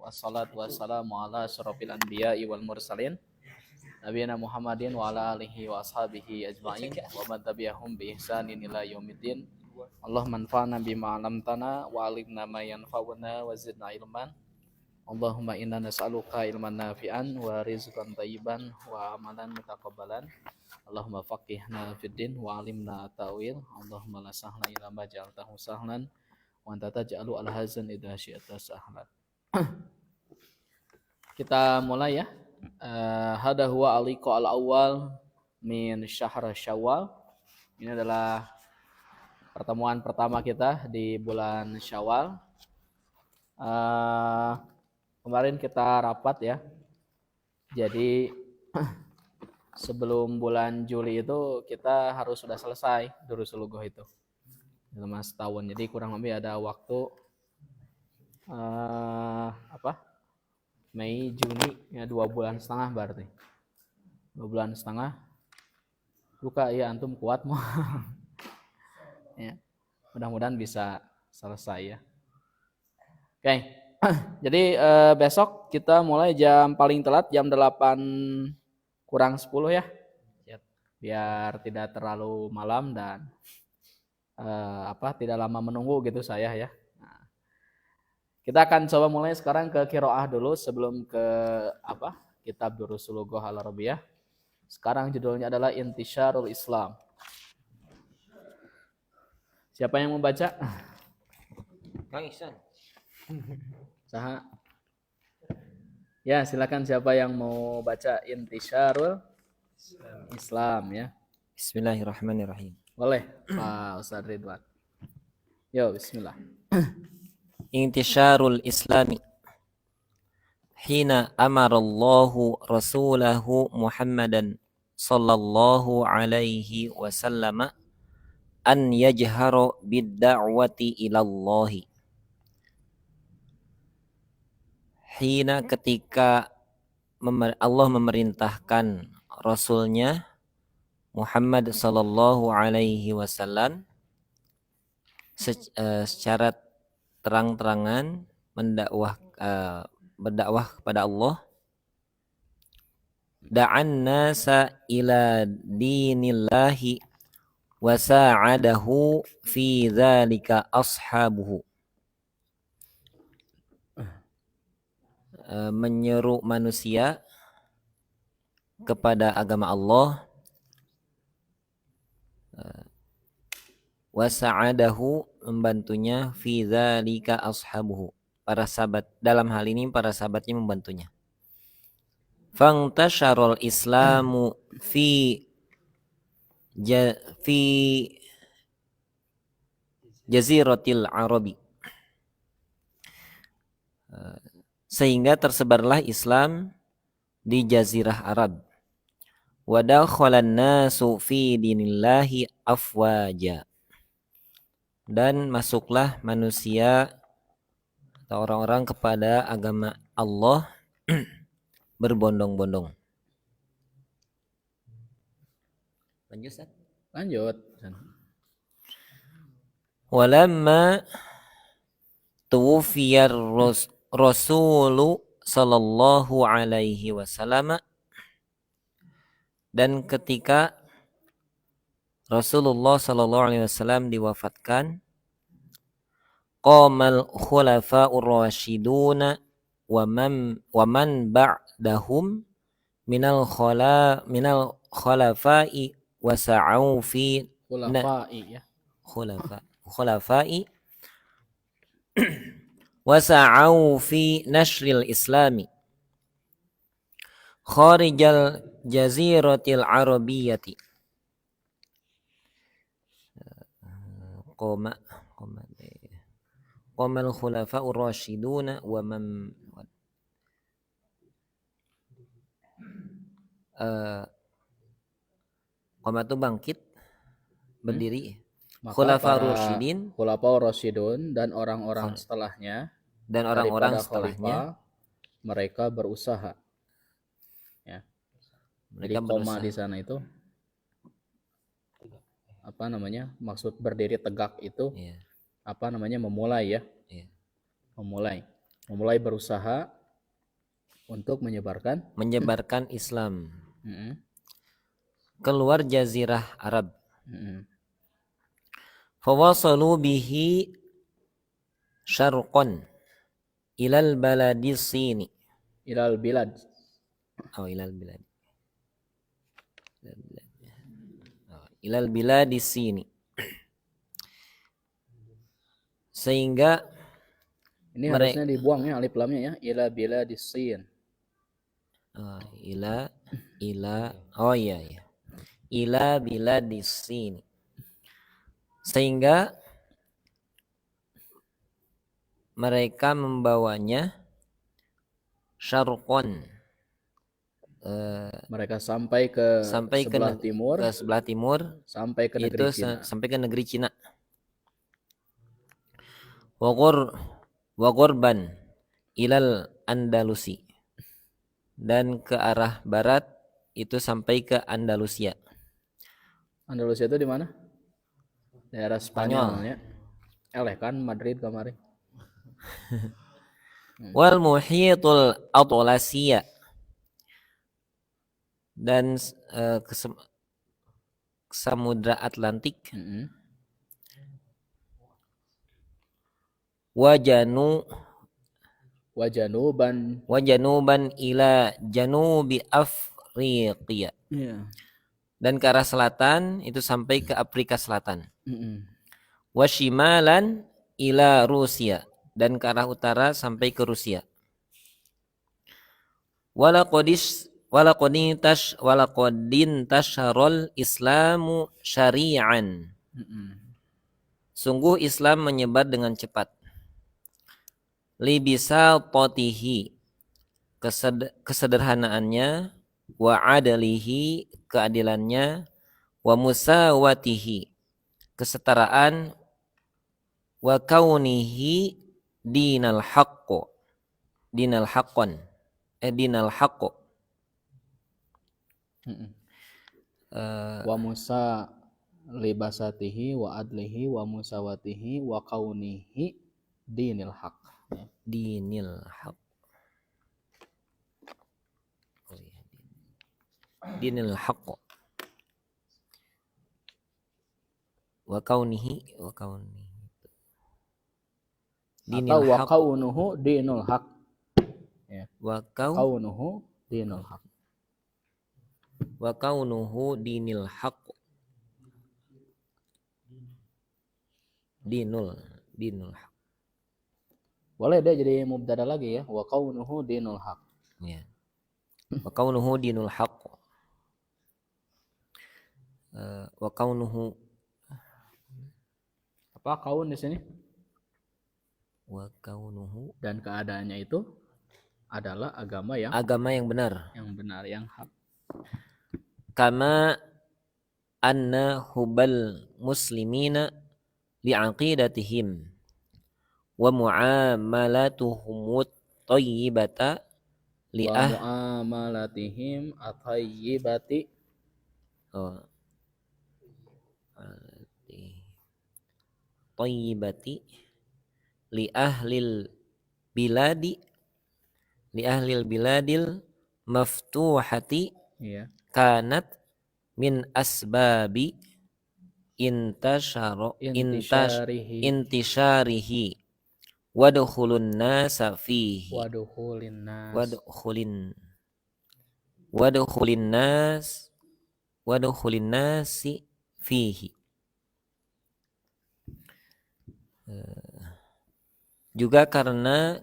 wassalatu wassalamu ala asyrofil anbiya'i wal mursalin nabiyana Muhammadin wa ala alihi wa ashabihi ajma'in wa man tabi'ahum bi ihsanin ila yaumiddin. Allahumma anfa'na bima 'allamtana wa 'allimna ma yanfa'una wa zidna ilman. Allahumma inna nas'aluka ilman nafi'an wa rizqan thayyiban wa amalan mutaqabbalan. Allahumma faqihna fid din wa 'allimna ta'wil. Allahumma la sahla illa ma ja'altahu sahlan wa anta taj'alu al-hazan idza syi'ta sahlan. Kita mulai ya. Hada huwa al-liqa al-awwal min syahr Syawal. Ini adalah pertemuan pertama kita di bulan Syawal. Kemarin kita rapat ya. Jadi sebelum bulan Juli itu kita harus sudah selesai Durusul Lugah itu. Selama setahun. Jadi kurang lebih ada waktu Mei, Juni ya 2 bulan setengah berarti. 2 bulan setengah. Buka ya antum kuat mau. Ya. Mudah-mudahan bisa selesai ya. Oke. Jadi besok kita mulai jam paling telat jam 8 kurang 10 ya. Biar tidak terlalu malam dan tidak lama menunggu gitu saya ya. Nah, kita akan coba mulai sekarang ke qiraah dulu sebelum ke kitab Durusul Lughah Al-Arabiyah. Sekarang judulnya adalah Intisyarul Islam. Siapa yang membaca? Kang Ihsan. Saha? Ya, silakan siapa yang mau baca Intisyarul Islam ya. Bismillahirrahmanirrahim. Boleh, Pak Ustaz Ridwan. Yo, bismillah. Intisyarul Islami. Hina amarallahu rasulahu Muhammadan sallallahu alaihi wasallam an yajhara bid-da'wati ilallahi. Hina ketika Allah memerintahkan Rasulnya Muhammad sallallahu alaihi wasallam secara terang-terangan berdakwah kepada Allah, da'an nasa ila dinillahi wa sa'adahu fi dzalika ashabuhu. Menyeru manusia kepada agama Allah, wa sa'adahu membantunya, fi dzalika ashabuhu para sahabat, dalam hal ini para sahabatnya membantunya. Fangtasyarul Islamu fi jaziratil Arabi, sehingga tersebarlah Islam di jazirah Arab. Wa dakhalan nasu fi dinillahi afwaja, dan masuklah manusia atau orang-orang kepada agama Allah berbondong-bondong. Lanjut. Walamma tuwfiyar Rasulu sallallahu alaihi wasallam, dan ketika Rasulullah sallallahu alaihi wasallam diwafatkan, qamal khulafa'ur rasyiduna wa man ba'dahum minal khulafa'i wa sa'u fi khulafa'i wa sa'u fi nashril islami kharijal jaziratil arabiyyati. Qamal khulafa'ur rasyiduna wa man qama itu bangkit, berdiri. Khulafa'ur rasyidin, khulafa'ur rasyidun dan orang-orang setelahnya, dan orang-orang setelahnya mereka berusaha. Ya. Mereka koma di sana itu maksud berdiri tegak itu memulai ya. Memulai berusaha untuk menyebarkan Islam Mm-mm. keluar jazirah Arab. Mm-mm. Fawasalu bihi syarqan ilal baladis sini. Ilal bilad. Ilal bilad. Ilal biladis sini. Sehingga Ini harusnya dibuang ya alif lamnya ya. Ila biladis sin. Ila oh iya ya. Ila biladis sini. Sehingga mereka membawanya syarqan, Mereka sampai ke sebelah timur, ke sebelah timur, sampai ke negeri Cina. Sampai ke negeri Cina. Wa ghurban ilal Andalusi, dan ke arah barat itu sampai ke Andalusia. Andalusia itu di mana? Daerah Spanyolnya. Kan Madrid kemarin. Wal muhitul Atlasiyya, dan ke Samudra Atlantik. Wajanuban ila janubi Afriqiya. Dan ke arah selatan itu sampai ke Afrika Selatan. Washimalan ila Rusia, dan ke arah utara sampai ke Rusia. Walaqadin tasharol Islamu syari'an. Sungguh Islam menyebar dengan cepat. Libisa potihi, kesederhanaannya, wa adalihi, keadilannya, wa musawatihi, kesetaraan, wa kaunihi dinal haqqo, dinal haqqon, dinal haqqo, wa musa libasatihi wa adlihi wa musawatihi wa kaunihi dinil haqq. Dinil haqq. Dinil haqq. Wa kaunihi atau wa kaunuhu dinul haq. Ya. Wa kaunuhu dinul haq. Wa kaunuhu dinil haq. Dinul haq. Boleh dia jadi mubtada lagi ya. Wa kaunuhu dinul haq. Ya. Wa kaunuhu dinul haq. Wa kaunuhu, apa kaun di sini? Wa kaunuhu, dan keadaannya itu adalah agama yang benar, yang hak. Kama anna hubal muslimina li'aqidatihim wa mu'amalatuhum thayyibata mu'amalatihim at-thayyibati thayyibati li ahlil biladil maftuhati, kanat min asbabi intisyarihi wadkhulun nasa fihi wadkhulin nasi fihi. Juga karena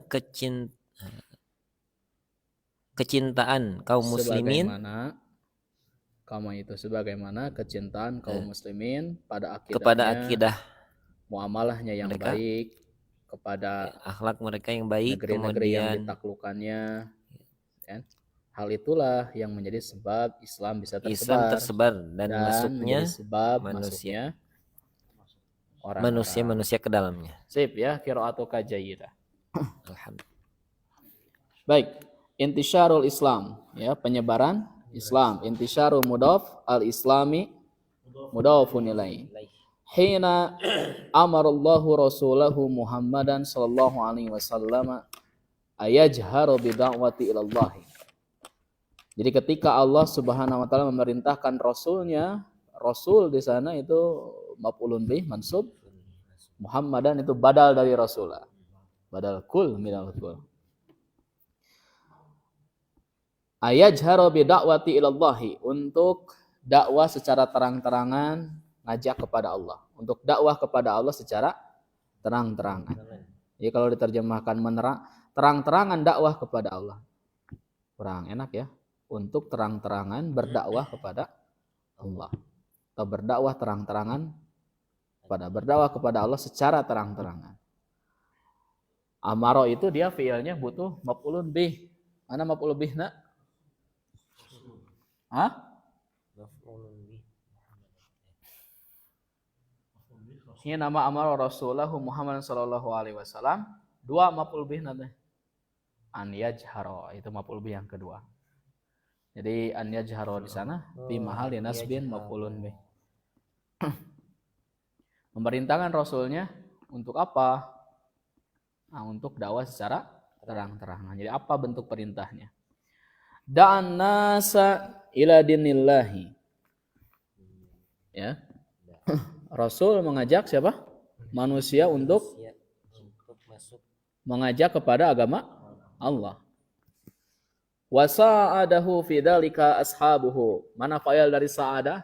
kecintaan kaum muslimin, sebagaimana kecintaan kaum muslimin kepada akidah muamalahnya yang mereka, baik, kepada akhlak mereka yang baik, negeri-negeri yang ditaklukannya. Hal itulah yang menjadi sebab Islam bisa tersebar dan masuknya sebab manusia ke dalamnya. Sip ya, qiraatuka jayyidah. Alhamdulillah. Baik, intisyarul Islam ya, penyebaran Islam. Intisyaru mudhaf, al-islami mudhafun ilaih. Hina amarallahu rasulahu Muhammadan sallallahu alaihi wasallam ayajharu bid'awati ilallahi. Jadi ketika Allah Subhanahu wa taala memerintahkan rasulnya, rasul di sana itu maf'ulun bih mansub, Muhammadan itu badal dari rasulah. Badal kul minal kul. Ayajharu bid'awati ilallahi, untuk dakwah secara terang-terangan ngajak kepada Allah. Untuk dakwah kepada Allah secara terang-terangan. Jadi kalau diterjemahkan terang-terangan dakwah kepada Allah. Kurang enak ya. Untuk terang-terangan berdakwah kepada Allah. Atau berdakwah terang-terangan berdakwah kepada Allah secara terang-terangan. Amaro itu dia fiilnya butuh maf'ulun bih. Mana maf'ulun bih nak? Hah? Ini nama amaro Rasulullah Muhammad sallallahu alaihi wasallam. Dua maf'ul bih nanti. An yajharo, itu maf'ul bih yang kedua. Jadi an yajharo di sana fi mahal nasbin maf'ulun bih. Memerintahkan rasulnya untuk apa? Nah, untuk dakwah secara terang-terangan. Jadi apa bentuk perintahnya? Da'an nasa ila dinillahi. Ya. Rasul mengajak siapa? Manusia untuk mengajak kepada agama Allah. Wa sa'adahu fi dzalika ashabuhu. Mana fa'il dari sa'adah?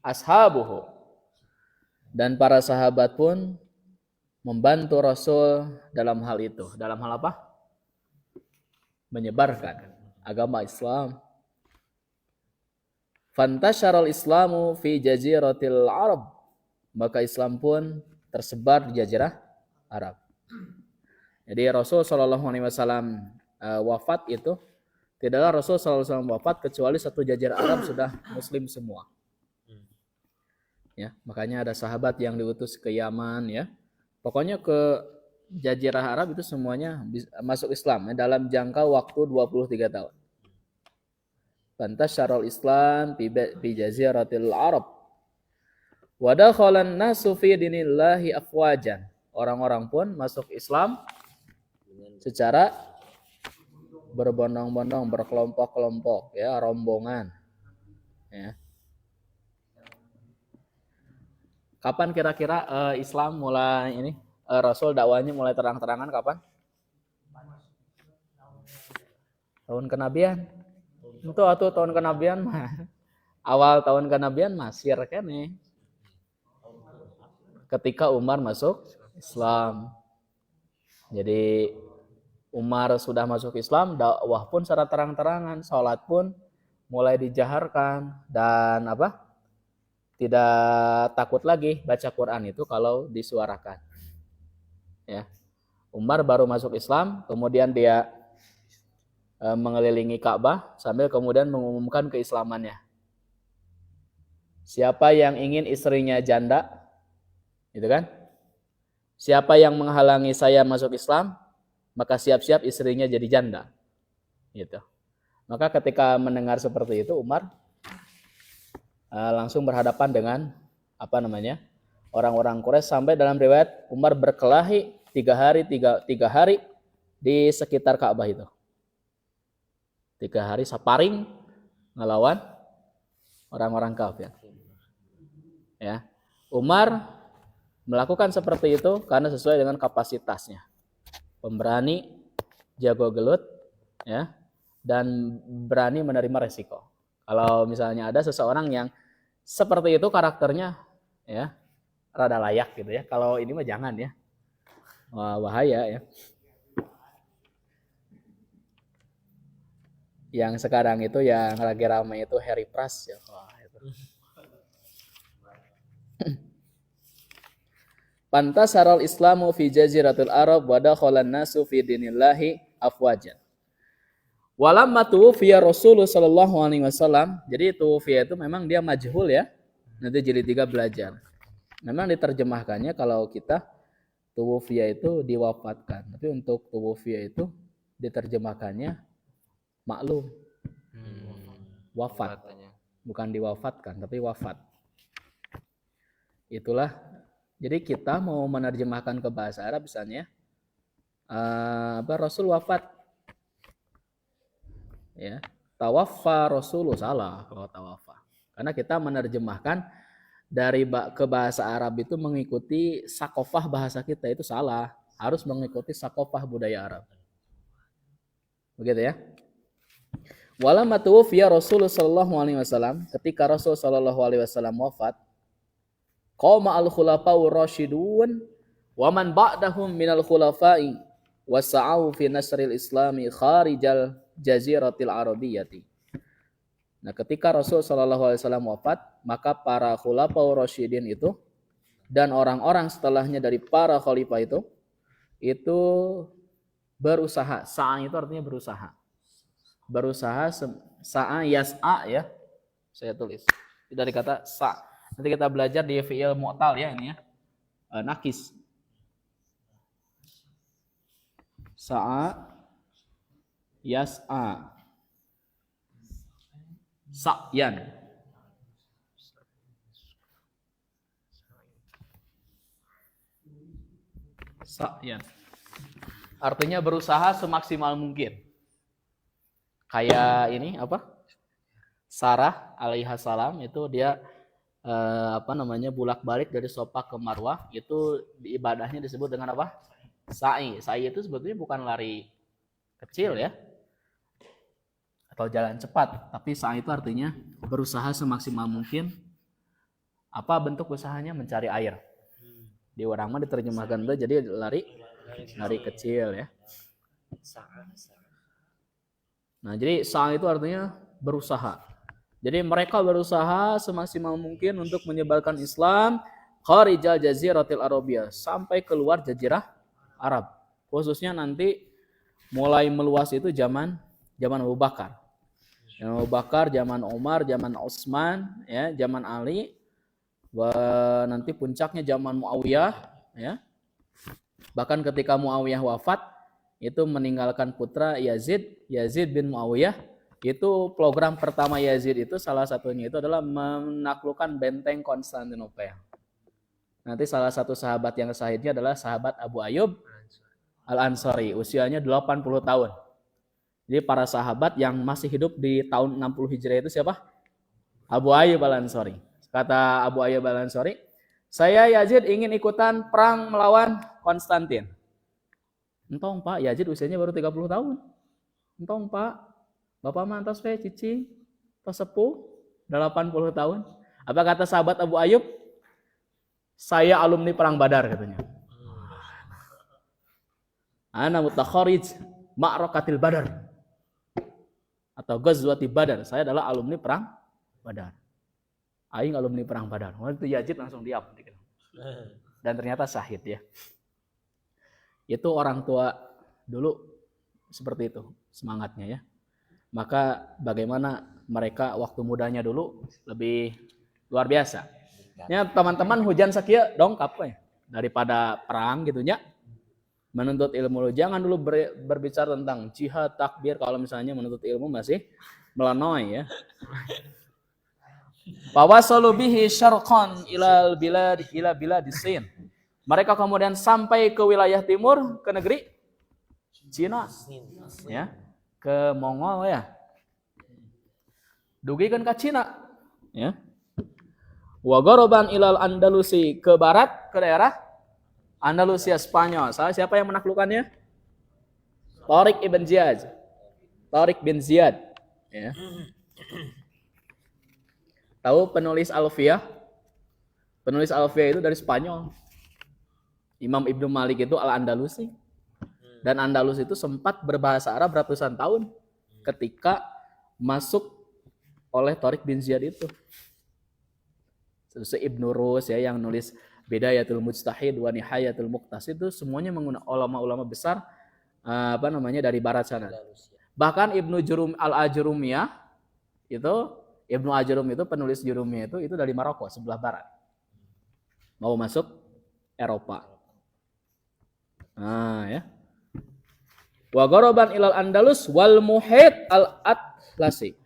Ashabuhu. Dan para sahabat pun membantu Rasul dalam hal itu. Dalam hal apa? Menyebarkan agama Islam. Fantasyaral Islamu fi jaziratil Arab. Maka Islam pun tersebar di jazirah Arab. Jadi Rasul Shallallahu Alaihi Wasallam wafat itu tidaklah Rasul Shallallahu Alaihi Wasallam wafat kecuali satu jazirah Arab sudah Muslim semua. Ya, makanya ada sahabat yang diutus ke Yaman ya. Pokoknya ke jazirah Arab itu semuanya masuk Islam ya, dalam jangka waktu 23 tahun. Fantasyaral Islam fi jaziratil Arab. Wa dakhalan nasu fi dinillahi afwajan. Orang-orang pun masuk Islam secara berbondong-bondong, berkelompok-kelompok ya, rombongan. Ya. Kapan kira-kira Islam mulai ini Rasul dakwahnya mulai terang-terangan kapan? Tahun kenabian. Itu atau tahun kenabian mah. Awal tahun kenabian masih kene. Ketika Umar masuk Islam. Jadi Umar sudah masuk Islam, dakwah pun secara terang-terangan, salat pun mulai dijaharkan dan apa? Tidak takut lagi baca Quran itu kalau disuarakan. Ya. Umar baru masuk Islam, kemudian dia mengelilingi Ka'bah sambil kemudian mengumumkan keislamannya. Siapa yang ingin istrinya janda? Gitu kan? Siapa yang menghalangi saya masuk Islam, maka siap-siap istrinya jadi janda. Gitu. Maka ketika mendengar seperti itu, Umar langsung berhadapan dengan orang-orang Quraisy, sampai dalam riwayat Umar berkelahi 3 hari di sekitar Ka'bah itu. 3 hari saparing ngelawan orang-orang kafir. Ya. Umar melakukan seperti itu karena sesuai dengan kapasitasnya. Pemberani, jago gelut, ya, dan berani menerima resiko. Kalau misalnya ada seseorang yang seperti itu karakternya, ya, rada layak gitu ya. Kalau ini mah jangan ya, wah, bahaya ya. Yang sekarang itu yang lagi ramai itu Harry Pras ya. Wah, itu. Pantasaral Islamu fi jaziratul Arab wa dakhalan nasu fi dinillahi afwajan. Walamma tuwfiya Rasulullah sallallahu alaihi wasallam. Jadi tuwfiya itu memang dia majhul ya. Nanti jilid 3 belajar. Memang diterjemahkannya kalau kita tuwfiya itu diwafatkan. Tapi untuk tuwfiya itu diterjemahkannya maklum. Wafat. Bukan diwafatkan tapi wafat. Itulah. Jadi kita mau menerjemahkan ke bahasa Arab misalnya Rasul wafat. Ya, tawaffa Rasul salah kalau tawaffa. Karena kita menerjemahkan dari ke bahasa Arab itu mengikuti sakofah bahasa kita itu salah. Harus mengikuti sakofah budaya Arab. Begitu ya. Walamma tuwfiya Rasul sallallahu alaihi wasallam, ketika Rasul sallallahu alaihi wasallam wafat, qama al-khulafa'ur rasyidun wa man ba'dahum minal khulafa'i wasa'u fi nasril islami kharijal jaziratil arabiyyati. Nah, ketika Rasul sallallahu alaihi wasallam wafat, maka para khulafa'ur rasyidin itu dan orang-orang setelahnya dari para khalifah itu berusaha. Sa'a itu artinya berusaha. Berusaha sa'a yas'a ya. Saya tulis. Dari kata sa'. Nanti kita belajar di fi'il mu'tal ya ini ya. Nakis. Sa'a yas'a. Sa'yan. Sa'yan. Artinya berusaha semaksimal mungkin. Kayak ini apa? Sarah alaihi salam itu dia bolak-balik dari Sofa ke Marwah, itu ibadahnya disebut dengan apa? Sa'i. Sa'i itu sebetulnya bukan lari kecil ya. Atau jalan cepat, tapi sa'i itu artinya berusaha semaksimal mungkin. Apa bentuk usahanya? Mencari air. Di orang mah diterjemahkan itu jadi lari kecil ya. Nah, jadi sa'i itu artinya berusaha. Jadi mereka berusaha semaksimal mungkin untuk menyebarkan Islam kharijal jaziratil arabiyyah, sampai keluar jazirah Arab. Khususnya nanti mulai meluas itu zaman Abu Bakar. Zaman Abu Bakar, zaman Umar, zaman Utsman, ya, zaman Ali, nanti puncaknya zaman Muawiyah, ya. Bahkan ketika Muawiyah wafat, itu meninggalkan putra Yazid bin Muawiyah. Itu program pertama Yazid itu salah satunya itu adalah menaklukkan benteng Konstantinopel. Nanti salah satu sahabat yang syahidnya adalah sahabat Abu Ayyub Al-Ansari, usianya 80 tahun. Jadi para sahabat yang masih hidup di tahun 60 Hijriah itu siapa? Abu Ayyub Al-Ansari. Kata Abu Ayyub Al-Ansari, saya Yazid ingin ikutan perang melawan Konstantin. Entong Pak, Yazid usianya baru 30 tahun. Entong Pak, Bapak mantas we cici, tos sepuh, 80 tahun. Apa kata sahabat Abu Ayyub? Saya alumni perang Badar katanya. Ana mutakharij ma'rakatil Badar. Atau Ghazwati Badar. Saya adalah alumni perang Badar. Aing alumni perang Badar. Waktu itu Yazid langsung diam. Dan ternyata syahid ya. Itu orang tua dulu seperti itu semangatnya ya. Maka bagaimana mereka waktu mudanya dulu lebih luar biasa. Ya teman-teman hujan sakia dongkap ya. Daripada perang gitu nya. Menuntut ilmu, jangan dulu berbicara tentang jihad, takbir kalau misalnya menuntut ilmu masih melanoi ya. Fawasalu bihi syarqan ila biladis-Sin. Mereka kemudian sampai ke wilayah timur, ke negeri Cina. Ya, ke Mongol ya. Dugikeun ka Cina, ya. Wa gharaban ilal Andalusi, ke barat, ke daerah Andalusia Spanyol. Siapa yang menaklukkannya? Tariq bin Ziyad. Ya. Tahu penulis Alfiyah? Penulis Alfiyah itu dari Spanyol. Imam Ibnu Malik itu Al-Andalusi. Dan Andalus itu sempat berbahasa Arab ratusan tahun ketika masuk oleh Tariq bin Ziyad itu. Terus Ibnu Rus ya yang nulis Bidayatul Mujtahid wa Nihayatul Muqtasid, itu semuanya menggunakan ulama-ulama besar dari barat sana. Bahkan Ibnu Al-Ajurumiyah itu Ibnu Ajurum itu penulis Jurumiyah itu dari Maroko sebelah barat. Mau masuk Eropa. Nah, ya. Wa gharaban ilal Andalus wal muhit al-Atlasi.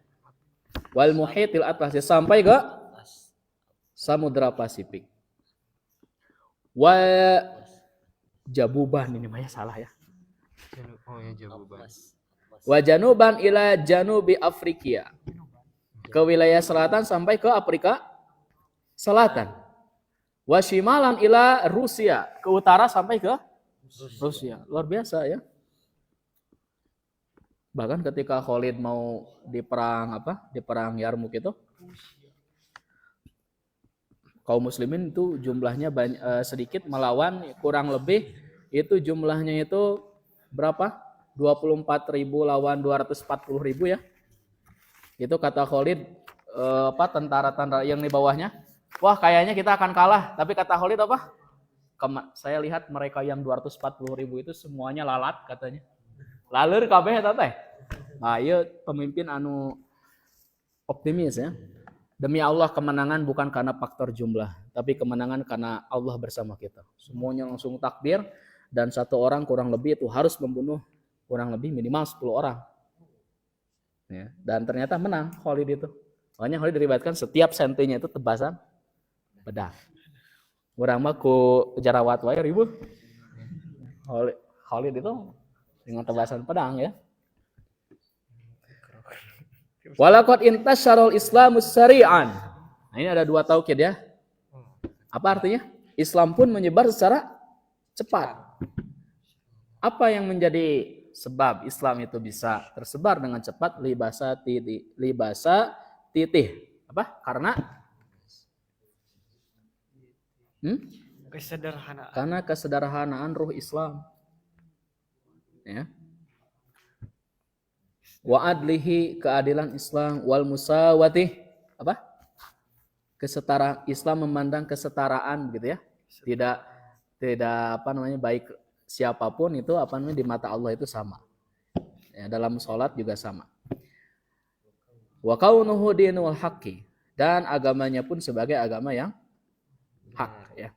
Wal muhitil Atlasi, sampai ke Samudra Pasifik. Wa Jabuban, ini namanya salah ya. Oh ya jawaban. Wa januban ila janubi Afrikia. Ke wilayah selatan sampai ke Afrika Selatan. Wa shimalan ila Rusia. Ke utara sampai ke Rusia. Luar biasa ya. Bahkan ketika Khalid mau di perang Yarmuk itu, kaum muslimin itu jumlahnya sedikit melawan kurang lebih itu jumlahnya itu berapa? 24.000 lawan 240.000 ya. Itu kata Khalid tentara-tentara yang di bawahnya, wah kayaknya kita akan kalah. Tapi kata Khalid apa? Saya lihat mereka yang 240.000 itu semuanya lalat katanya. Laleur kabeh eta teh. Nah, ieu pemimpin anu optimis ya. Demi Allah kemenangan bukan karena faktor jumlah, tapi kemenangan karena Allah bersama kita. Semuanya langsung takbir dan satu orang kurang lebih itu harus membunuh kurang lebih minimal 10 orang. Ya, dan ternyata menang Khalid itu. Makanya Khalid diriwayatkan setiap sentinya itu tebasan pedang. Urang mah ku jarawat wae ribu. Khalid itu dengan tebasan pedang ya. Walaqad intasyarul Islamus sari'an. Nah, ini ada dua taukid ya. Apa artinya? Islam pun menyebar secara cepat. Apa yang menjadi sebab Islam itu bisa tersebar dengan cepat? Libasa titih. Apa? Karena Kesederhanaan. Karena kesederhanaan ruh Islam. Ya. Wa adlihi, keadilan Islam, wal musawati, apa? Kesetara, Islam memandang kesetaraan gitu ya. Tidak baik siapapun itu di mata Allah itu sama. Ya, dalam sholat juga sama. Wa kaunuhu dinul haqqi, dan agamanya pun sebagai agama yang hak ya.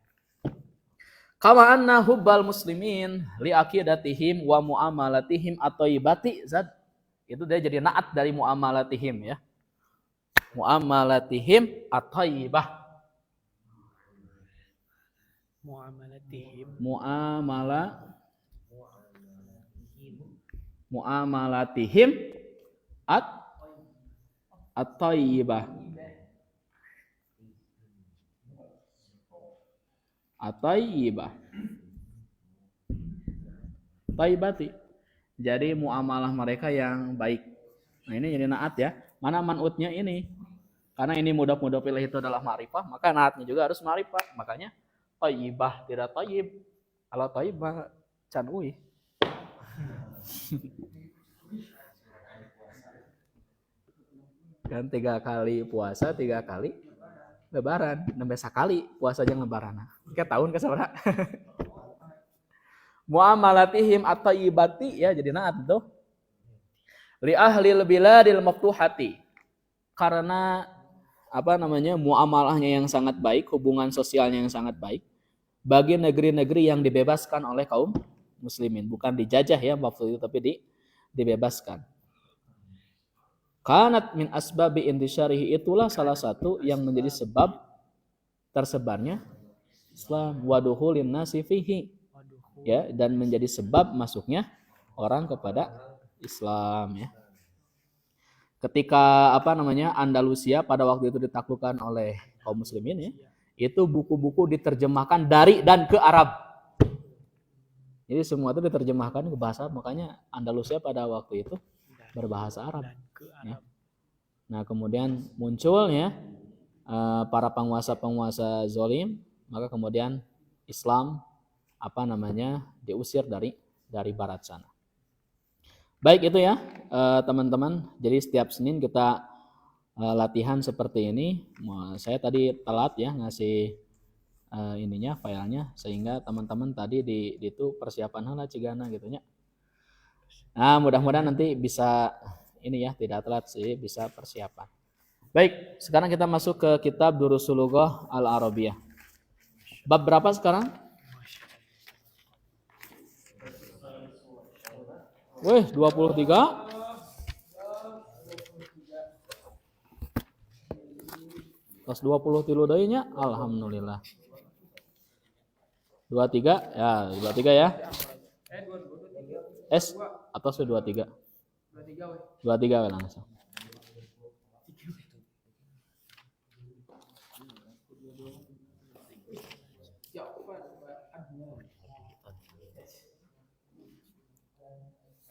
Kama anna hubbal muslimin li aqidatihim wa muamalatihim at-thayyibati zad. Itu dia jadi naat dari muamalatihim ya. Muamalatihim at-thayyibah. Muamalatihim at-thayyibah. At-thayyibah. Thayyibati. Jadi muamalah mereka yang baik. Nah ini jadi naat ya. Mana man'utnya ini? Karena ini mudah-mudah pilih itu adalah ma'rifah, maka naatnya juga harus ma'rifah. Makanya thayyibah tidak thayyib. Kalau thayyib mah can uih. Kan 3 kali puasa, 3 kali lebaran, nambah sekali puasa aja lebaran. 3 tahun ke sabaraha? Muamalatihim at-thayyibati ya jadi naat itu. Li ahlil biladil maftuhati. Karena muamalahnya yang sangat baik, hubungan sosialnya yang sangat baik bagi negeri-negeri yang dibebaskan oleh kaum muslimin, bukan dijajah ya waktu itu tapi dibebaskan. Kanat min asbabi intisyarihi, itulah salah satu yang menjadi sebab tersebarnya Islam, waduhulin nasi fihi ya, dan menjadi sebab masuknya orang kepada Islam ya. Ketika Andalusia pada waktu itu ditaklukkan oleh kaum muslimin ya, itu buku-buku diterjemahkan dari dan ke Arab. Jadi semua itu diterjemahkan ke bahasa, makanya Andalusia pada waktu itu berbahasa Arab. Ya. Nah kemudian munculnya para penguasa-penguasa zalim, maka kemudian Islam diusir dari barat sana. Baik itu ya teman-teman. Jadi setiap Senin kita latihan seperti ini. Saya tadi telat ya ngasih filenya, sehingga teman-teman tadi di itu persiapan heula cigana gitu nya. Nah, mudah-mudahan nanti bisa ini ya, tidak telat sih, bisa persiapan. Baik, sekarang kita masuk ke kitab Durusul Lughah Al-Arabiyah. Bab berapa sekarang? Wih, 23. Kelas 20 tilu deui nya, alhamdulillah. 23 ya, 23 ya. S atau su 23? 23 langsung.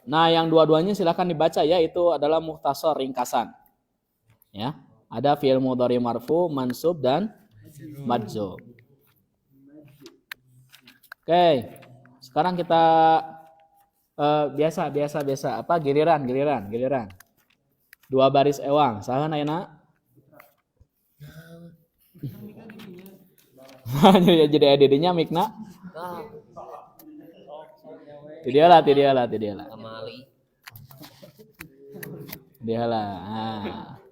Nah, yang dua-duanya silakan dibaca ya, itu adalah mukhtasar ringkasan. Ya, ada fi'il mudhari marfu, mansub dan majzum. Oke. Sekarang kita biasa apa giliran. Dua baris ewang. Saha ayeuna? Jadi edidinya mikna. Tidialah. Amali. Dialah. Nah.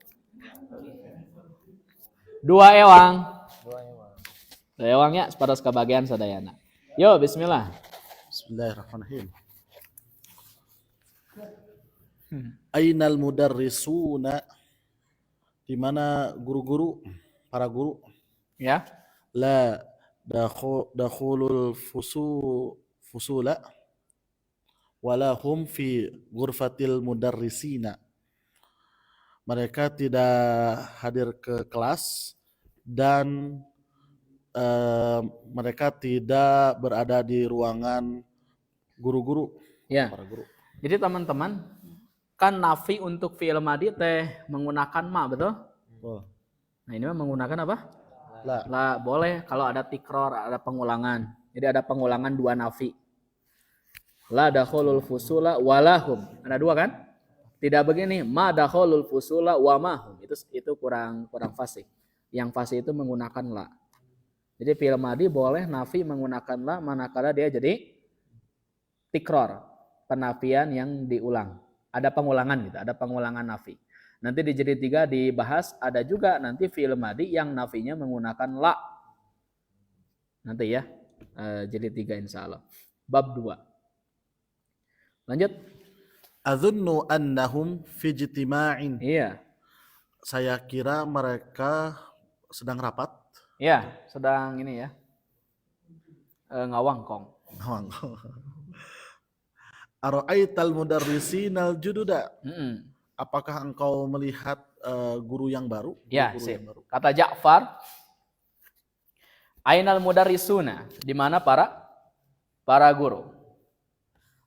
Dua ewang. Dua ewangnya sepados kebagian sadayana. Yo, bismillah. Bismillahirrahmanirrahim. Ainal mudarrisuna, di mana guru-guru, para guru? Ya. La dakhulul fusula wala hum fi ghurfatil mudarrisina. Mereka tidak hadir ke kelas dan mereka tidak berada di ruangan guru-guru. Ya. Para guru. Jadi teman-teman, kan nafi untuk fi'il madi teh menggunakan ma, betul? Oh. Nah, ini mah menggunakan apa? La. Boleh kalau ada tikror, ada pengulangan. Jadi ada pengulangan dua nafi. La dakhulul fusula walahum. Ada dua kan? Tidak begini, ma dakhulul fusula wa mahum. Itu kurang fasih. Yang fasih itu menggunakan la. Jadi fi'il madi boleh nafi menggunakan la manakala dia jadi tikror, penafian yang diulang. Ada pengulangan gitu, ada pengulangan nafi. Nanti di jilid 3 dibahas, ada juga nanti fi'il madi yang nafinya menggunakan la. Nanti ya, jilid 3 insyaallah. Bab 2. Lanjut. Adzunnu annahum fi ijtima'in. Iya. Saya kira mereka sedang rapat. Iya, sedang ini ya. Ngawangkong. Ara'aital mudarrisinal jududa. Mm-mm. Apakah engkau melihat guru yang baru? Ya, Guru sip. yang baru. Kata Ja'far, ainal mudarrisuna, di mana para guru.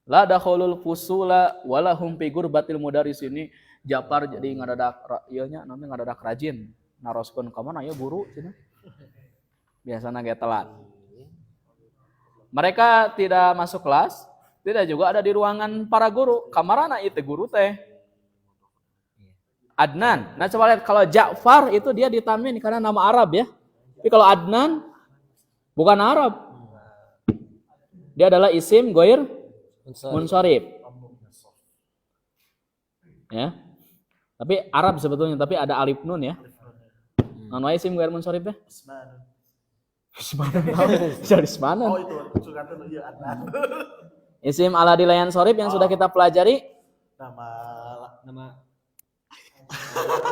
La dakhulul fusula wala hum fi gurbatil mudarrisini. Ja'far jadi ngadadak ieu nya namanya ngadadak rajin. Naroskeun ka mana ya guru cenah. Biasana ge telat. Mereka tidak masuk kelas, tidak juga ada di ruangan para guru. Kamarana itu guru teh? Adnan. Nah coba lihat kalau Ja'far itu dia ditanwin karena nama Arab ya. Tapi kalau Adnan bukan Arab. Dia adalah isim goir munsharif. Ya. Tapi Arab sebetulnya, tapi ada alif nun ya. Anu isim goir munsharif ya? Ismanan. Oh itu sugatan ieu Adnan. Isim ala dilayan sorib yang sudah kita pelajari. Nama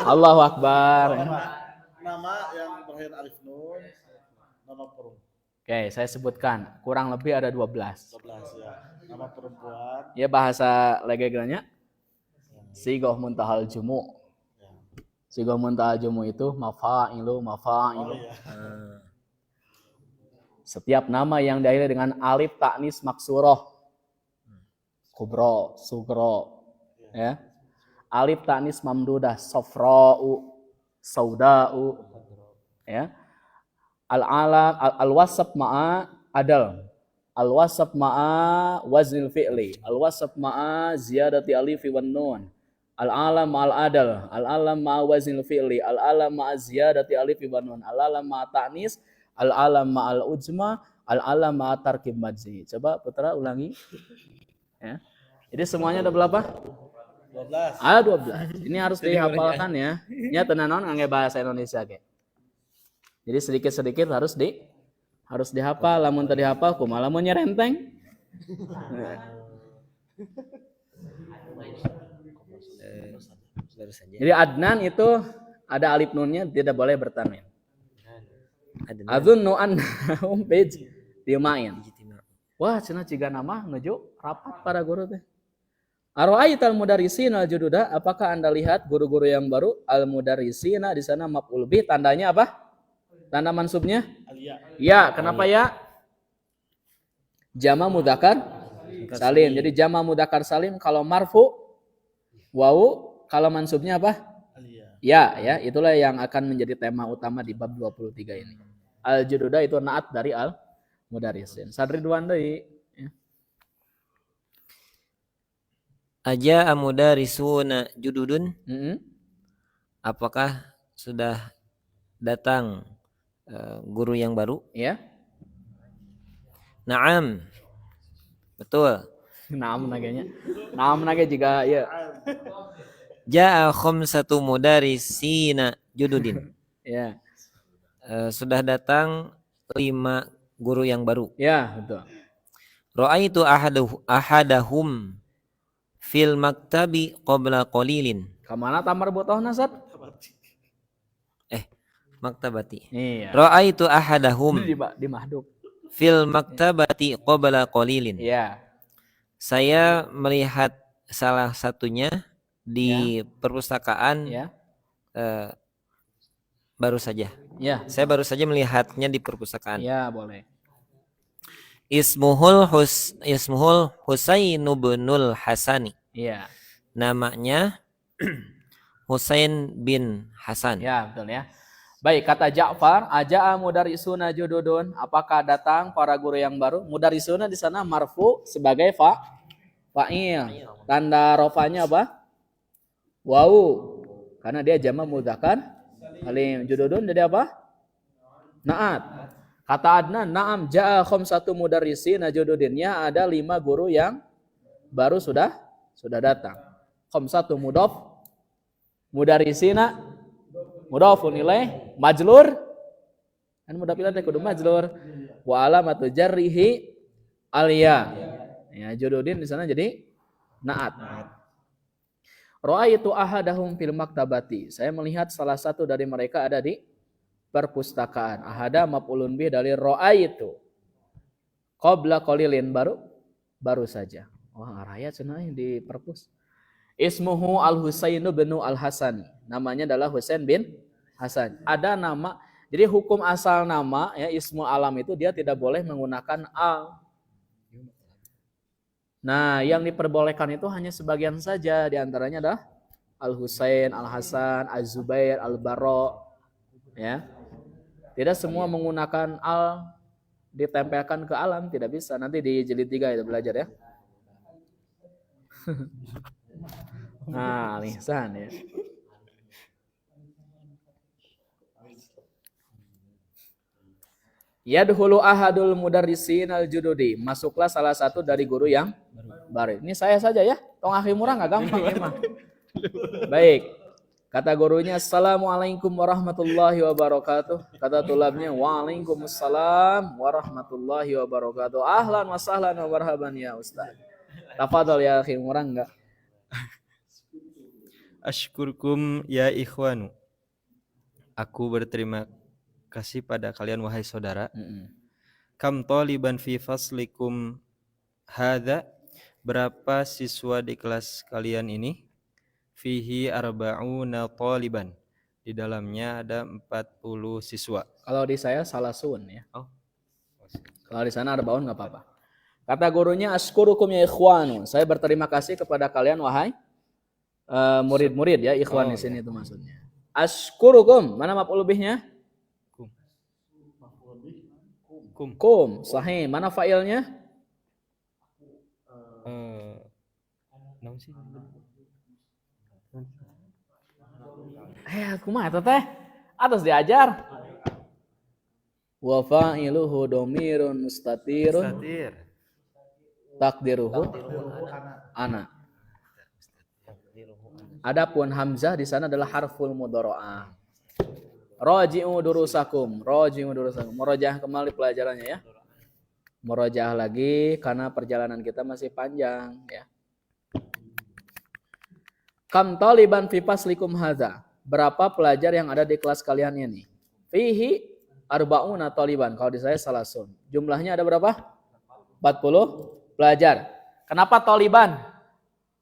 Allahu Akbar. nama yang berakhir alif nun, nama perempuan. Oke, saya sebutkan. Kurang lebih ada 12. 12 ya. Nama perempuan. Ya bahasa legegranya. Sigoh muntahal jumu. Sigoh muntahal jumu itu mafa'ilu. Oh iya. Setiap nama yang diakhiri dengan alif ta'nis maksuroh. Kubro, sugro. Ya. Alif ta'nis mamdudah. Sofra'u, sauda'u. Ya. Al-alam, al-wasab ma'a adal. Al-wasab ma'a waznil fi'li. Al-wasab ma'a ziyadati alifi wan nun. Al-alam ma'al adal. Al-alam ma'a waznil fi'li. Al-alam ma'a ziyadati alifi wan nun. Al-alam ma'a ta'nis. Al-alam ma'al ujma. Al-alam ma'a tarkib madzi. Coba putra ulangi. Ya. Jadi semuanya ada berapa? 12. Ada 12. Ini harus dihafalkan ya. Nya tenanon ngangge bahasa Indonesia ge. Jadi sedikit-sedikit harus dihafal. Lamun teu dihafal kumaha lamun nyerenteng. Jadi Adnan itu ada alif nunnya tidak boleh bertanwin. Adzunnu annahum fi ijtima'in. Wah, cenah ciga nama nuju rapat para guru teh. Ara'aital mudarrisin al-jududa, apakah Anda lihat guru-guru yang baru? Al-mudarrisina di sana maf'ul bih, tandanya apa? Tanda mansubnya? Alia. Ya, kenapa ya? Jama mudzakkar salim. Jadi jama mudzakkar salim kalau marfu wau, kalau mansubnya apa? Alia. Ya, itulah yang akan menjadi tema utama di bab 23 ini. Al-jududa itu naat dari al-mudarrisin. Sadridwan deui. Aja mudarisuna jududun, Heeh. apakah sudah datang guru yang baru? Ya. Naam. Betul. Naam naganya. Naam naga juga ya. Ja'a khamsatu mudarisina jududin. Ya. Sudah datang 5 guru yang baru. Ya, betul. Ra'aitu ahadahum fil maktabi qabla qalilin. Kamana tamar butohna Sat? Maktabati. Iya. Ra'aitu ahadahum Di mahdub. fil maktabati qabla qalilin. Iya. Saya melihat salah satunya di perpustakaan Ya. baru saja. Ya. Saya baru saja melihatnya di perpustakaan. Ya, boleh. Ismuhul Husain binul Hasani. Iya. Namanya Husain bin Hasan. Ya, betul ya. Baik, kata Ja'far, aja'a mudarisuna jududun. Apakah datang para guru yang baru? Mudarisuna di sana marfu sebagai fa'il. Tanda rofanya apa? Wau. Karena dia jama mudzakkar salim. Jududun jadi apa? Naat. Kata Adnan, na'am ja'a khamsatu mudarrisina jududin. Ya, ada 5 guru yang baru sudah datang. Khamsatu mudhaf, mudarrisina mudhafun ilaih, majlur. Kan mudhaf ilaih teh kudu majlur. Wa alamatu jarrihi alya. Ya, jududin di sana jadi naat. Ra'aitu ahadahum fil maktabati. Saya melihat salah satu dari mereka ada di perpustakaan. Ahada maf'ulun bih dari ra'aitu. Qabla qalilin, baru saja. Wah, araya cenah di perpus. Ismuhu Al-Husain bin Al-Hasani. Namanya adalah Husain bin Hasan. Ada nama. Jadi hukum asal nama ya ismu alam itu dia tidak boleh menggunakan al. Nah, yang diperbolehkan itu hanya sebagian saja, di antaranya adalah Al-Husain, Al-Hasan, Az-Zubair, Al-Bara, ya. Tidak semua menggunakan al ditempelkan ke alam, tidak bisa. Nanti di jilid 3 itu belajar ya. Nah, Al-Ihsan ya. Yadhulu ahadul mudarrisin al-jududi. Masuklah salah satu dari guru yang baru. Ini saya saja ya. Tong akhi murah nggak gampang emang. Baik. Kata gurunya, Assalamualaikum warahmatullahi wabarakatuh. Kata tulabnya, Waalaikumsalam warahmatullahi wabarakatuh. Ahlan wa sahlan wa marhaban ya Ustaz. Tafadhol ya akhi murah enggak? Ashkurkum ya ikhwanu. Aku berterima kasih pada kalian wahai saudara. Kam taliban fi faslikum hadza? Berapa siswa di kelas kalian ini? Fihi arba'una taliban. Di dalamnya ada 40 siswa. Kalau di saya salasun ya. Oh. Kalau di sana arbaun enggak apa-apa. Kata gurunya, Askurukum ya ikhwanu. Saya berterima kasih kepada kalian wahai murid-murid ya, ikhwan di sini itu maksudnya. Askurukum, mana maf'ul bihnya? Kum, sahih. Mana fa'ilnya? Naon sih? Kumaha eta teh? Atas diajar. Wa fa'iluhu dhamirun mustatirun Satir. takdiruhu ana. Adapun hamzah di sana adalah harful mudhara'ah. Raji'u durusakum. Murajaah kembali pelajarannya ya. Murajaah lagi karena perjalanan kita masih panjang ya. Kam taliban fi faslikum hadza? Berapa pelajar yang ada di kelas kalian ini? Fihi arba'una taliban. Kalau di saya salasun. Jumlahnya ada berapa? 40 pelajar. Kenapa taliban?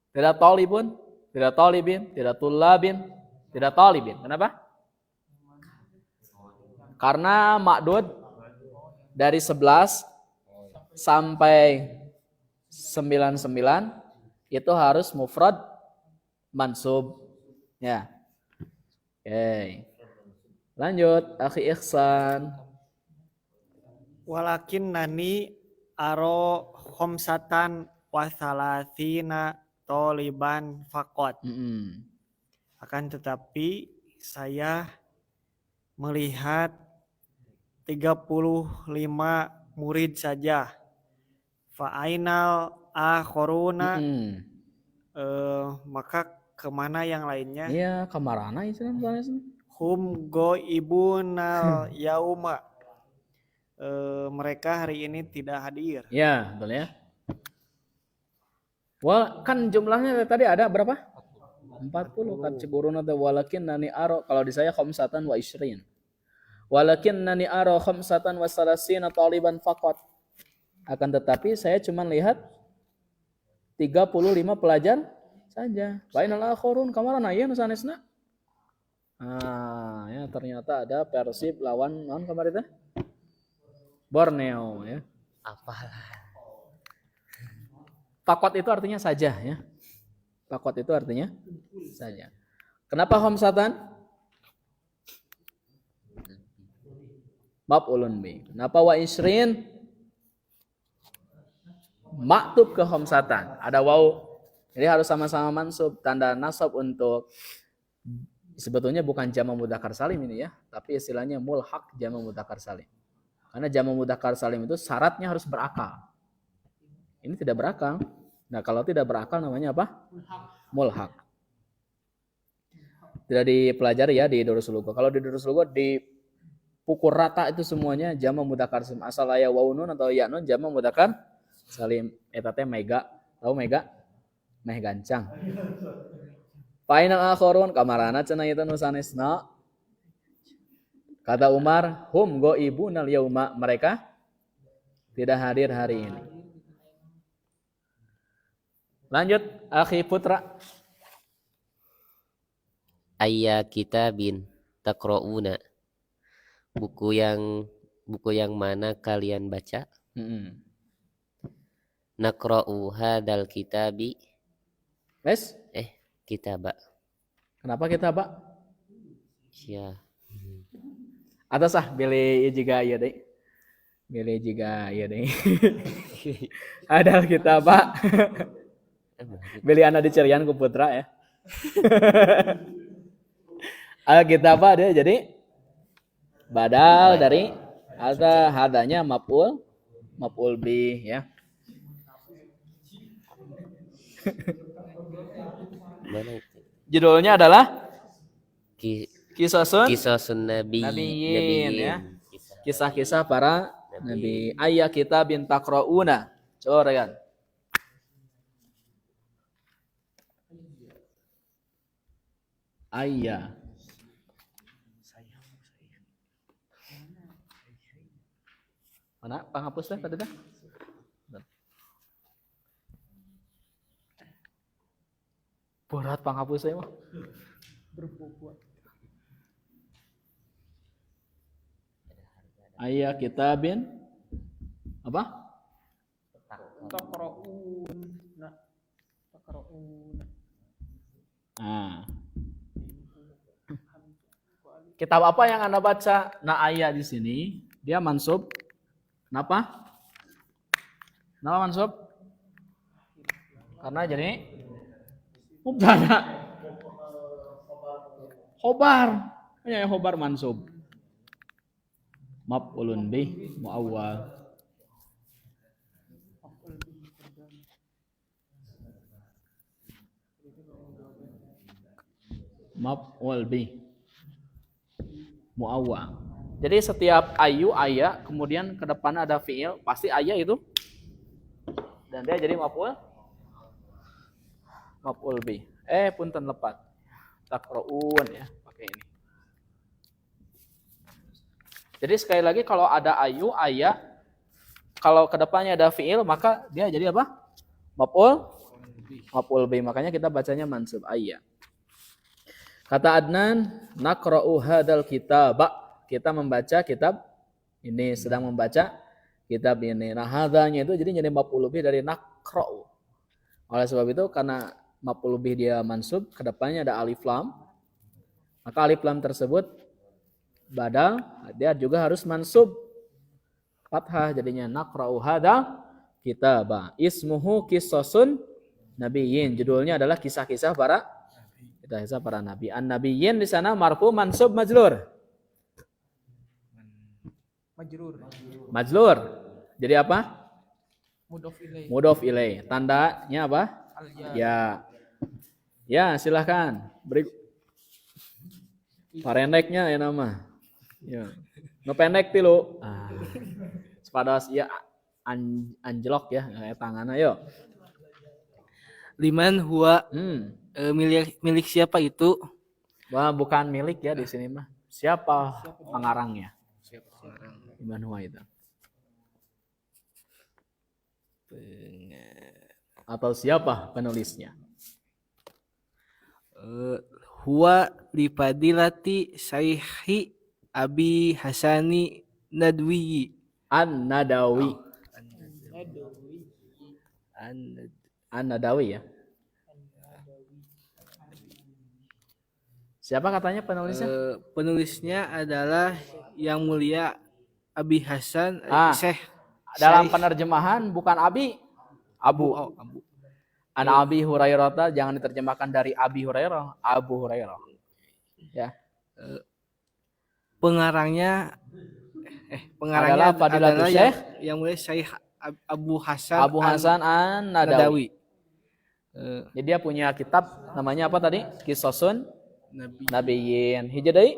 Tidak talibun, tidak talibin, tidak tulabin, tidak talibin. Kenapa? Karena ma'dud dari 11 sampai 99 itu harus mufrad mansub. Ya. Oke. Lanjut, akhi Ihsan. Walakin nani aro khomsatan wasalatina toliban fakot. Akan tetapi saya melihat 35 murid saja. Fa'ainal akhoruna. Maka kemana yang lainnya? Iya, kamarana istilahnya. Hum goibunal yauma. Mereka hari ini tidak hadir. Ya, betul ya. Wal kan jumlahnya tadi ada berapa? 40 kan ciburuna walakin nani aro, kalau di saya khamsatan wa isrin. Walakin nani aro khamsatan wa salasina taliban faqat. Akan tetapi saya cuma lihat 35 pelajar saja. Bainal akhirun kamarana ya nusanesna. Ya ternyata ada Persib lawan non kemarin teh? Borneo ya. Apalah. Fakot itu artinya saja ya. Fakot itu artinya saja. Kenapa khamsatan? Maf'ulun bi. Kenapa wa isrin? Maktub ke khamsatan. Ada waw. Jadi harus sama-sama mansub. Tanda nasab untuk sebetulnya bukan jamak mudzakkar salim ini ya, tapi istilahnya mulhaq jamak mudzakkar salim. Karena jamak mudzakkar salim itu syaratnya harus berakal. Ini tidak berakal. Nah, kalau tidak berakal namanya apa? Mulhaq. Tidak dipelajari ya di Durus Lughah. Kalau di Durus Lughah dipukul rata itu semuanya jamak mudzakkar salim. Asal aya waw nun atau ya nun jamak mudzakkar salim. Eta teh mega. Tahu mega? Meh gancang. Final akhirun kamarana cenah itu nu sanesna. Kata Umar, hum goibunal yauma, mereka tidak hadir hari ini. Lanjut, akhi Putra. Ayya kitabin taqra'una. Buku yang mana kalian baca? Naqra'u hadzal kitabi. Wes? Kitaba. Kenapa kita, Pak? Ya. Atas pilih juga iya deh. Pilih juga iya deh. Ada kita, Pak. Pilih anak dicerian ku Putra ya. Alkitabah dia jadi badal dari ada hadanya maf'ul bih ya. Mana itu? Judulnya adalah Kisasun Nabiyin ya. Kisah-kisah para nabi. Ayya kitabin taqra'una. Coba kan. Ayya. Mana penghapusnya tadi dah? Berat penghapusnya mah. Ayya kitabin apa? Nah. Kitab apa yang Anda baca? Nah, ayat di sini dia mansub. Kenapa? Kenapa mansub? Karena jadi mubtada. Khobar. Ya khobar mansub. Maf'ulun bih muawwal. Maf'ul bih muawwal. Jadi setiap ayu aya kemudian ke depan ada fiil, pasti aya itu. Dan dia jadi maf'ul bih. Punten lepat. Taqra'un ya, pakai ini. Jadi sekali lagi kalau ada ayu aya, kalau ke depannya ada fiil maka dia jadi apa? Maf'ul Maf'ul bih. Makanya kita bacanya mansub ayya. Kata Adnan, naqra'u hadzal kitaba. Kita membaca kitab ini, sedang membaca kitab ini. Nah, hadzanya itu jadi maf'ul bih dari naqra'u. Oleh sebab itu karena maf'ul bih dia mansub, kedepannya ada alif lam. Maka alif lam tersebut badal, dia juga harus mansub. Fathah jadinya naqra'u hadzal kitaba. Ismuhu qisasun nabiyyin. Judulnya adalah kisah-kisah para nabi. An-nabiyyin di sana marfu mansub majlur. Majlur. Jadi apa? Mudhof ilaih. Tandanya apa? Ya. Ya, silahkan. Beri parendeknya ya nama. Ya. Ngependek tilu. Sepados ya anjlok ya, kayak tangan ayo. Liman huwa milik siapa itu? Wah, bukan milik ya di sini mah. Siapa pengarangnya? Liman huwa itu. Atau siapa penulisnya? Huwa li fadilati Syaihi Abi Hasani Nadwi. An-Nadawi. An-Nadawi ya. Siapa katanya penulisnya? Penulisnya adalah Yang Mulia Abi Hasan Syekh. Dalam penerjemahan bukan Abi, Abu. An Abi Hurairah, jangan diterjemahkan dari Abi Hurairah, Abu Hurairah. Ya. Pengarangnya adalah Fadilatul Syekh Yang Mulia Syekh Abu Hasan An-Nadawi. Jadi dia punya kitab namanya apa tadi? Qisasun Nabiyyin. Hijadai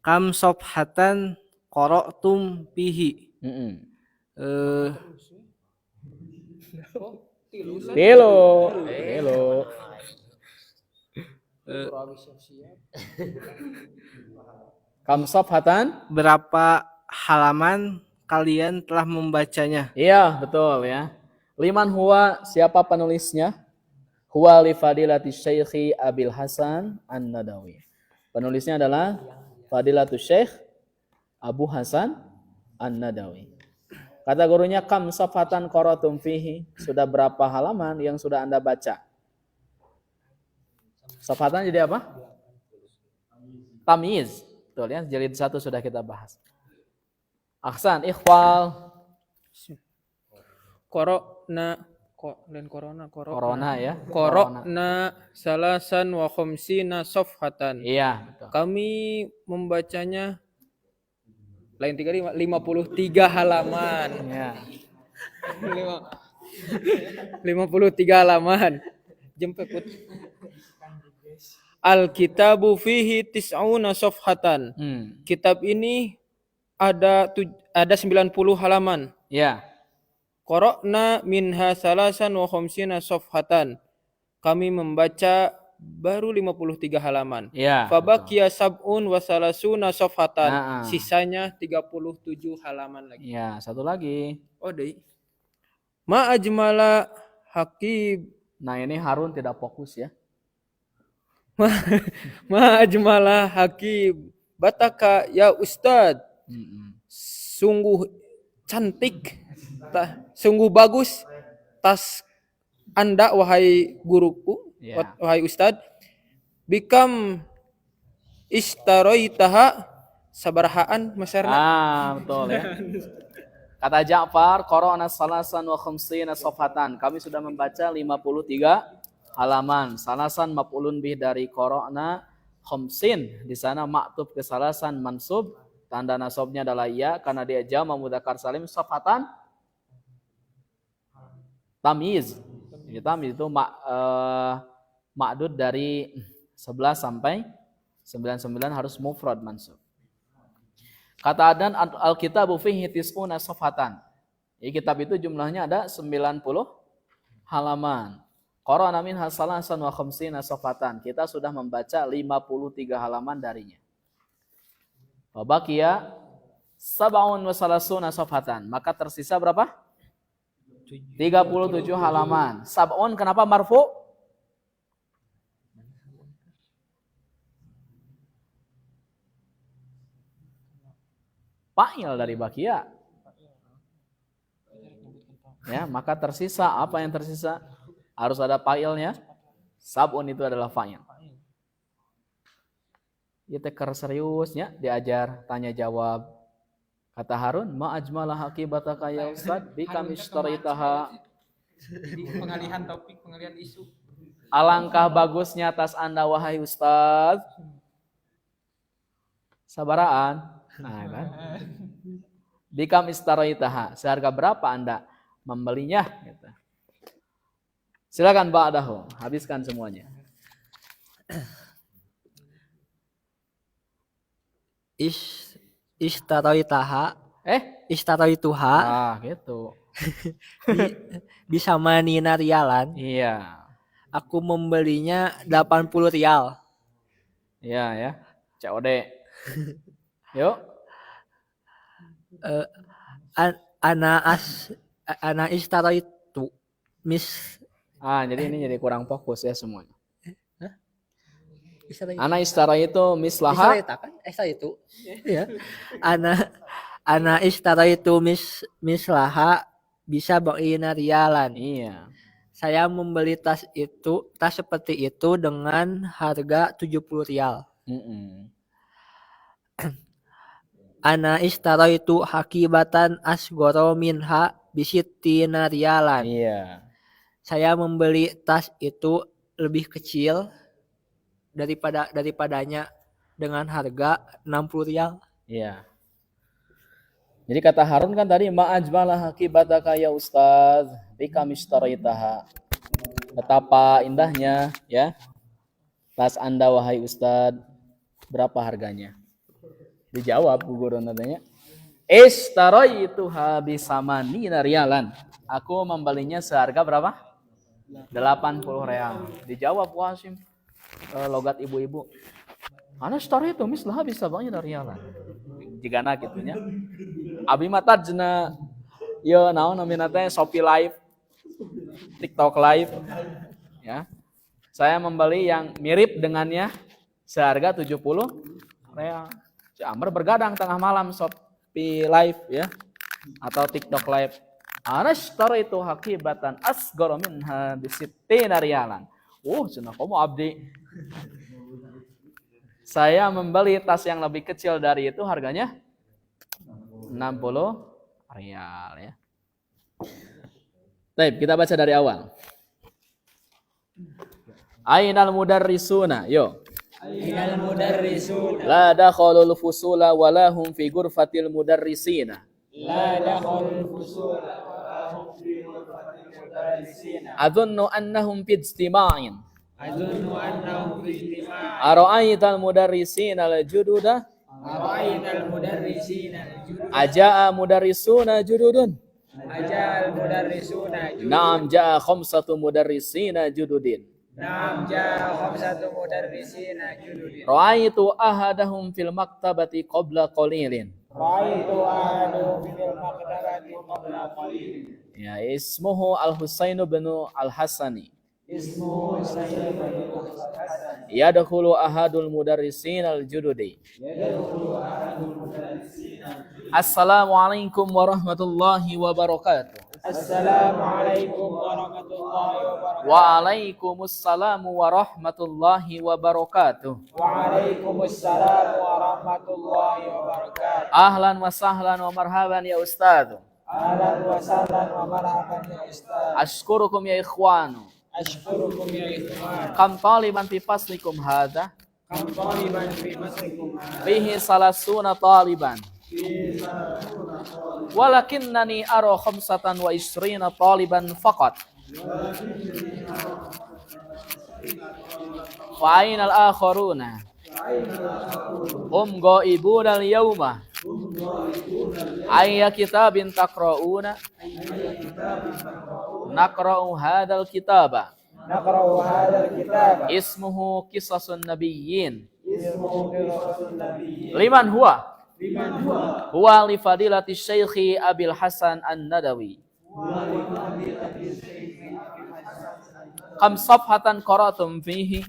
Kam sofhatan qara'tum fihi. Hello. Kam sofhatan, berapa halaman kalian telah membacanya? Iya, betul ya. Liman huwa, siapa penulisnya? Huwa li fadilati Syekhi Abil Hasan An-Nadawi. Penulisnya adalah Fadilatul Syekh Abu Hasan An-Nadawi. Kata gurunya, kam safatan qaratum fihi, sudah berapa halaman yang sudah Anda baca? Safatan jadi apa? Tamyiz. Betul ya, jilid 1 sudah kita bahas. Ahsan, ikhwal. Corona ya. Qara'na salasan wa khamsina safhatan. Iya, betul. Kami membacanya lain 53 halaman. Ya. 53 halaman. Jemput. Al-kitabu fihi tis'una safhatan. Kitab ini ada 90 halaman. Ya. Qara'na minha salasan wa khamsina safhatan. Kami membaca baru 53 halaman. Ya. Fabaqiya sab'un wa salasuna safhatan. Sisanya 37 halaman lagi. Ya, satu lagi. Oh, deui. Ma ajmala haqib. Nah, ini Harun tidak fokus ya. Ma ajmala haqib. Bataka ya Ustad. Sungguh cantik. Sungguh bagus tas Anda wahai guruku, wahai Ustad. Bikam istaroitaha sabarahaan masarna. Betul ya. Kata Ja'far, qara'na salasan wa khamsina safhatan. Kami sudah membaca 53 halaman. Salasan maf'ulun bih dari qara'na, khamsin di sana maktub ke salasan mansub, tanda nasabnya adalah ya karena dia jama' mudzakkar salim. Safhatan tamyiz. Jadi tamyiz itu ma'dud dari 11 sampai 99 harus mufrad mansub. Kata Adnan, al-kitabu fihi tis'una safhatan. Jadi kitab itu jumlahnya ada 90 halaman. Qara'na minha salasan wa khamsina safhatan. Kita sudah membaca 53 halaman darinya. Wa baqiya sab'un wa salasuna safhatan. Maka tersisa berapa? 37 halaman. Sab'un kenapa marfu? Fa'il dari bakia. Ya, maka tersisa apa yang tersisa? Harus ada fa'ilnya. Sab'un itu adalah fa'il. Ya teker seriusnya diajar tanya jawab. Kata Harun, ma ajmalah haqibataka ya Ustaz bika mishtaritaha. Jadi pengalihan topik, pengalihan isu. Alangkah bagusnya atas Anda wahai Ustaz. Sabaraan. Nah, kan? Bika mishtaritaha. Seharga berapa Anda membelinya? Gitu. Silakan ba'dahu, habiskan semuanya. Ishtaroitaha Ishtaroituha Ah, gitu. bisa manina rialan. Iya. Aku membelinya 80 rial. Iya ya. COD. Yuk. Ana ishtaraitu mis Ah, jadi ini jadi kurang fokus ya semuanya. Ishtaraitu. Ana istara itu mislaha. Itu. Ya. Ana ishtaraitu mislaha bisa ba'ina rialan. Iya. Saya membeli tas seperti itu dengan harga 70 rial. Ana ishtaraitu hakibatan asgoro minha bisittina rialan. Iya. Saya membeli tas itu lebih kecil daripadanya dengan harga 60 rial. Iya. Jadi kata Harun kan tadi ma'ajmalah haqibataka ya Ustaz bika mishtaritaha. Betapa indahnya ya tas Anda wahai Ustaz, berapa harganya? Dijawab guru nantinya. Ishtaraytuha bisamanina rialan. Aku membelinya seharga berapa? 80 real. Dijawab Wasim, logat ibu-ibu. Ana ishtaraytu mislaha bisamanina rialan. Jigana gitunya. Abi mata jena yo naon namina teh Shopee Live, TikTok Live. Ya. Saya membeli yang mirip dengannya seharga 70 real. Si Amr bergadang tengah malam Shopee Live ya atau TikTok Live. Anashtaraitu hakibatan asghara minha bisittina rialan. Cenah komo abdi. Saya membeli tas yang lebih kecil dari itu harganya 60 real ya. Baik, kita baca dari awal. Ainal mudarrisuna, yo. Ainal mudarrisuna. La dakhalul fusula wa lahum fi ghurfatil mudarrisina. La dakhalul fusula wa lahum fi ghurfatil mudarrisina. Adunnu annahum fi ijtima'in. Ara'aital mudarrisina al-jududa. Ara'aital mudarrisina al-jududa. Aja'a mudarrisuna jududun. Aja'al mudarrisuna jududun. Naam ja'a khamsatu mudarrisina jududin. Naam ja'a khamsatu mudarrisina jududin. Ra'aitu ahadahum fil maktabati qabla qalilin. Ra'aitu ahadahum fil maktabati qabla qalilin. Ya, ismuhu Al-Husain bin Al-Hasani. Yadkhulu ahadul mudarrisin al-jududi. Assalamualaikum warahmatullahi wabarakatuh. Assalamualaikum warahmatullahi wabarakatuh. Waalaikumsalam warahmatullahi wabarakatuh. Waalaikumsalam warahmatullahi wabarakatuh. Ahlan wa sahlan wa marhaban ya Ustaz. Ahlan wa sahlan wa marhaban ya Ustaz. Ashkurukum ya ikhwanu. Ashkurukum ya ikhwan. Kam taliban fi faslikum hadha? Kam taliban fi faslikum hadha? Fihi salasuna taliban. Walakinnani ara khamsatan wa isrina taliban faqat. Wa aina al-akharuna? Ghaibun al-yawma. Ayya kitabin taqra'una? Naqra'u hadzal kitaba. Naqra'u hadzal kitaba. Ismuhu Qisasun Nabiyyin. Ismuhu Qisasun Nabiyyin. Liman huwa? Liman huwa? Huwa li fadilati Syekhi Abil Hasan An-Nadawi. Huwa li Kam safhatan qara'tum fihi?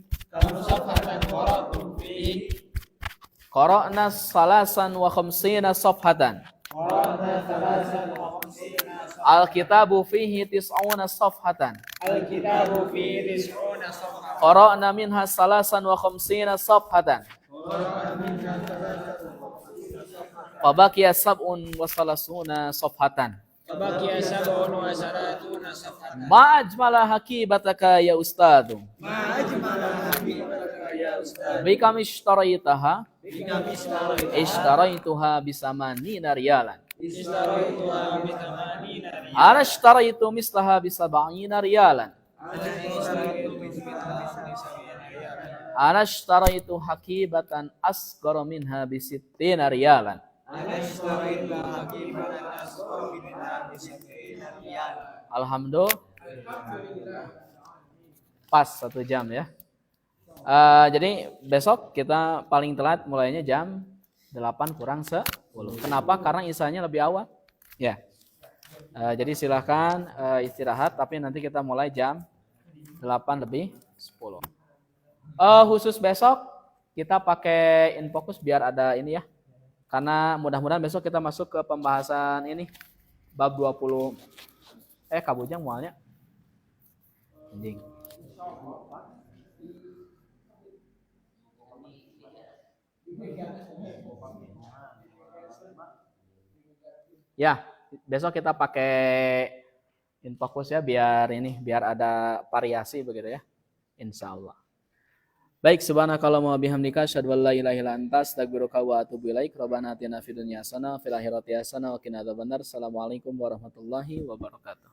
Qara'na salasan wa khamsina safhatan. Al-kitabu fihi tis'una safhatan. Qara'na minha salasan wa khamsina safhatan. Fabaqiya sab'un wa salasuna safhatan. Ma ajmala hakibataka ya ustadu. Bikam ishtaraitaha. Ishtaraituha bisamanina riyalan. Ana ishtaraitu mislaha bisab'ina riyalan. Ana ishtaraitu hakibatan asghara minha bisittina riyalan. Alhamdulillah. Pas 1 jam ya. Jadi besok kita paling telat mulainya jam 8 kurang 10. Kenapa? Karena isanya lebih awal. Ya. Jadi silahkan istirahat, tapi nanti kita mulai jam 8 lebih 10. Khusus besok kita pakai infocus biar ada ini ya. Karena mudah-mudahan besok kita masuk ke pembahasan ini bab 20. Kabujang mualnya. Anjing. Ya, besok kita pakai infocus ya biar ada variasi begitu ya. Insyaallah. Baik, subhanakallahumma wa bihamdika asyhadu an la ilaha illa anta astaghfiruka wa atubu ilaik. Rabbana atina fid dunya hasanah wa fil akhirati hasanah wa qina adzabannar. Assalamualaikum warahmatullahi wabarakatuh.